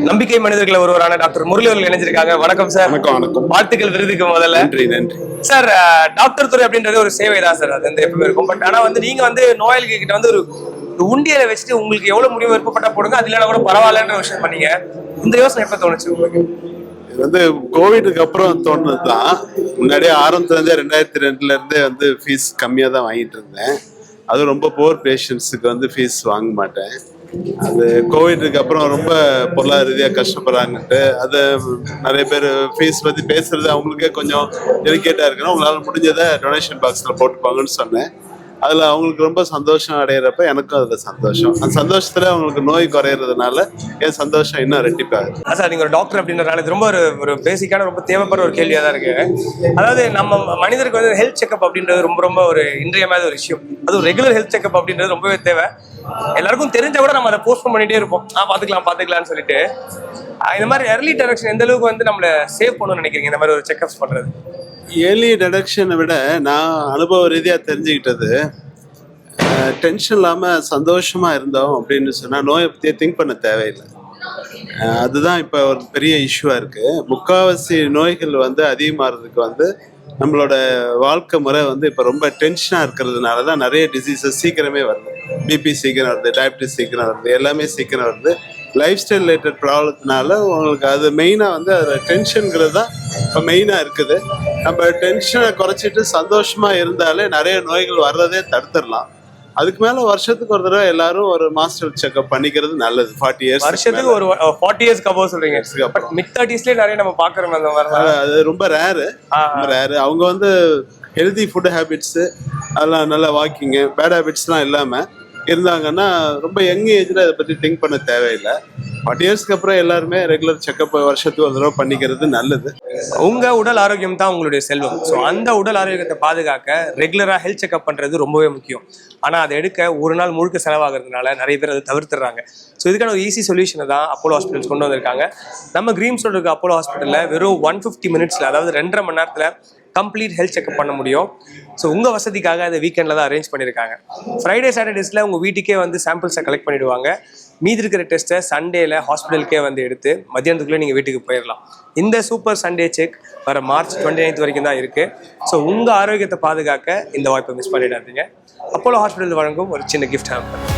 நம்பிக்கை மனிதர்கள் ஒருவரான டாக்டர் முரளி அவர்கள் இணைஞ்சிருக்காங்க. வணக்கம் சார். வணக்கம். வாழ்த்துக்கள் விருதுக்கு முதல்ல. நன்றி சார். டாக்டர் துறை அப்படின்றது ஒரு சேவை தான் சார், அது வந்து எப்பவுமே இருக்கும். பட் ஆனா வந்து நீங்க வந்து நோயாளிகள் கிட்ட வந்து ஒரு உண்டியலை வச்சுட்டு உங்களுக்கு எவ்வளவு முடிவு விருப்பப்பட்ட போடுங்க, அது இல்லைன்னா கூட பரவாயில்லன்ற விஷயம் பண்ணீங்க. இந்த யோசனை எப்ப தோணுச்சு உங்களுக்கு? இது வந்து கோவிடுக்கு அப்புறம் தோணுதுதான். முன்னாடியே ஆரம்பத்துல இருந்தே 2002 வந்து ஃபீஸ் கம்மியா தான் வாங்கிட்டு இருந்தேன். அது ரொம்ப போர் பேஷண்ட்ஸுக்கு வந்து ஃபீஸ் வாங்க மாட்டேன். அது கோவிடுக்கு அப்புறம் ரொம்ப பொருளாதார ரீதியாக கஷ்டப்படுறாங்கன்ட்டு அது நிறைய பேர் ஃபீஸ் பற்றி பேசுறது அவங்களுக்கே கொஞ்சம் டெலிகேட்டாக இருக்குன்னா உங்களால் முடிஞ்சதை டொனேஷன் பாக்ஸில் போட்டுப்பாங்கன்னு சொன்னேன். அதில் அவங்களுக்கு ரொம்ப சந்தோஷம் அடையிறப்ப எனக்கும் அதில் சந்தோஷம். அந்த சந்தோஷத்தில் அவங்களுக்கு நோய் குறையிறதுனால என் சந்தோஷம் இன்னும் ரெட்டிப்பாகுது. சார், நீங்கள் ஒரு டாக்டர் அப்படின்றதுனால இது ரொம்ப ஒரு பேசிக்கான ரொம்ப தேவைப்படுற ஒரு கேள்வியாக தான் இருக்கு. அதாவது நம்ம மனிதருக்கு வந்து ஹெல்த் செக்அப் அப்படின்றது ரொம்ப ஒரு இன்றியமையாத ஒரு விஷயம். அது ஒரு ரெகுலர் ஹெல்த் செக்அப் அப்படின்றது ரொம்பவே தேவை. எல்லாருக்கும் தெரிஞ்ச கூட நம்ம அதை போஸ்ட்போன் பண்ணிட்டே இருப்போம். பார்த்துக்கலாம்னு சொல்லிட்டு. இந்த மாதிரி early detection எந்த அளவுக்கு வந்து நம்மளை சேவ் பண்ணணும்னு நினைக்கிறீங்க இந்த மாதிரி ஒரு செக்அப்ஸ் பண்றது? ஏர்லி டிடெக்ஷனை விட நான் அனுபவ ரீதியாக தெரிஞ்சுக்கிட்டது, டென்ஷன் இல்லாமல் சந்தோஷமாக இருந்தோம் அப்படின்னு சொன்னால் நோயை பற்றியே திங்க் பண்ண தேவையில்லை. அதுதான் இப்போ ஒரு பெரிய இஷ்யூவாக இருக்குது. முக்கால்வாசி நோய்கள் வந்து அதிகமாகிறதுக்கு வந்து நம்மளோட வாழ்க்கை முறை வந்து இப்போ ரொம்ப டென்ஷனாக இருக்கிறதுனால தான் நிறைய டிசீசஸ் சீக்கிரமே வருது. பிபி சீக்கிரம் வருது, டயபிட்டிஸ் சீக்கிரம் வருது, எல்லாமே சீக்கிரம் வருது. லைஃப் ஸ்டைல் ரிலேட்டட் ப்ராப்ளத்தினால உங்களுக்கு அது மெயினாக வந்து அதில் டென்ஷனுங்கிறது தான் இப்போ மெயினாக இருக்குது. நம்ம டென்ஷனை குறைச்சிட்டு சந்தோஷமாக இருந்தாலே நிறைய நோய்கள் வர்றதே தடுத்துடலாம். அதுக்கு மேலே வருஷத்துக்கு ஒரு தடவை எல்லாரும் ஒரு மாஸ்டர் செக்அப் பண்ணிக்கிறது நல்லது. 40 இயர்ஸ் வருஷத்துக்கு ஒரு 40 இயர்ஸ்க்கு அப்புறம் சொல்றீங்க. மிட் 30ஸ்லேயே நிறைய நம்ம பார்க்குறோம் அந்த மாதிரி. அது ரொம்ப ரேரு. அவங்க வந்து ஹெல்தி ஃபுட் ஹேபிட்ஸு அதெல்லாம் நல்லா வாக்கிங்கு பேட் ஹேபிட்ஸ்லாம் இல்லாமல் இருந்தாங்கன்னா ரொம்ப யங் ஏஜில் அதை பற்றி திங்க் பண்ண தேவையில்லை. 40 இயர்ஸ்க்கு அப்புறம் எல்லாருமே ரெகுலர் செக்அப் வருஷத்துக்கு ஒரு தடவை பண்ணிக்கிறது நல்லது. உங்க உடல் ஆரோக்கியம் தான் உங்களுடைய செல்வம். ஸோ அந்த உடல் ஆரோக்கியத்தை பாதுகாக்க ரெகுலராக ஹெல்த் செக்அப் பண்ணுறது ரொம்பவே முக்கியம். ஆனால் அதை எடுக்க ஒரு நாள் முழுக்க செலவாகிறதுனால நிறைய பேர் அதை தவிர்த்துறாங்க. ஸோ இதுக்கான ஒரு ஈஸி சொல்யூஷனை தான் அப்போலோ ஹாஸ்பிட்டல்ஸ் கொண்டு வந்திருக்காங்க. நம்ம கிரீம்ஸ் ரோடு இருக்க அப்போலோ ஹாஸ்பிட்டலில் வெறும் 150 மினிட்ஸில், அதாவது 2.5 மணி நேரத்தில் கம்ப்ளீட் ஹெல்த் செக்அப் பண்ண முடியும். ஸோ உங்கள் வசதிக்காக அதை வீக்கெண்டில் தான் அரேஞ்ச் பண்ணியிருக்காங்க. ஃப்ரைடே சாட்டர்டேஸில் உங்கள் வீட்டுக்கே வந்து சாம்பிள்ஸை கலெக்ட் பண்ணிவிடுவாங்க. மீதி இருக்கிற டெஸ்ட்டை சண்டேல ஹாஸ்பிட்டலுக்கே வந்து எடுத்து மத்தியானத்துக்குள்ளே நீங்கள் வீட்டுக்கு போயிடலாம். இந்த சூப்பர் சண்டே செக் வர மார்ச் 29 வரைக்கும் தான் இருக்குது. ஸோ உங்கள் ஆரோக்கியத்தை பாதுகாக்க இந்த வாய்ப்பை மிஸ் பண்ணிடாதீங்க. அப்போலோ ஹாஸ்பிட்டல் வழங்கும் ஒரு சின்ன கிஃப்ட் ஹேம்பர்.